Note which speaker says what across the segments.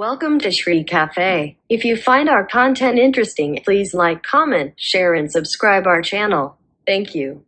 Speaker 1: Welcome to Shree Cafe. If you find our content interesting, please like, comment, share, and subscribe our channel. Thank you.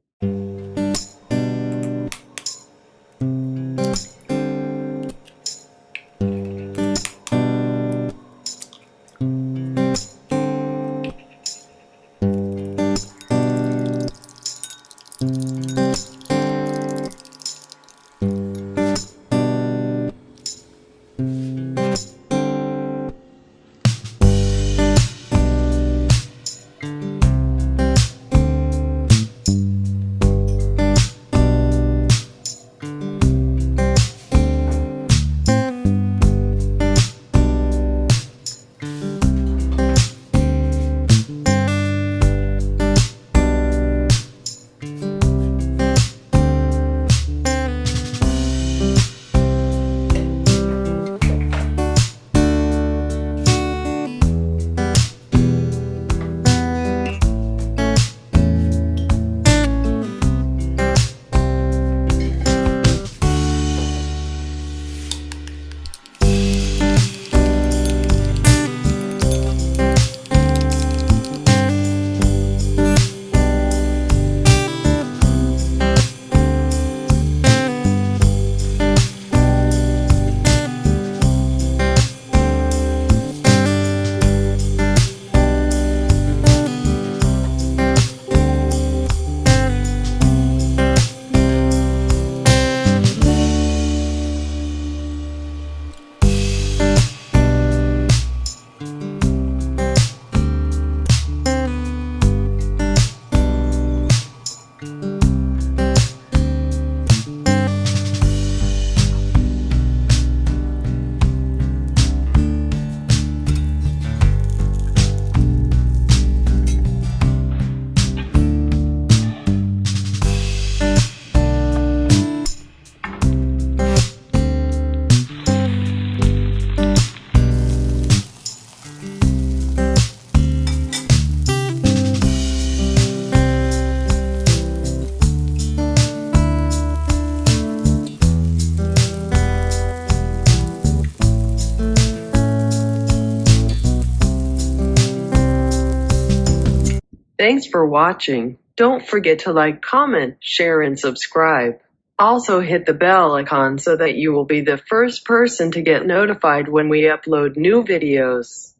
Speaker 1: Thanks for watching. Don't forget to like, comment, share, and subscribe. Also hit the bell icon so that you will be the first person to get notified when we upload new videos.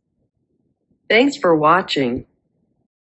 Speaker 1: Thanks for watching.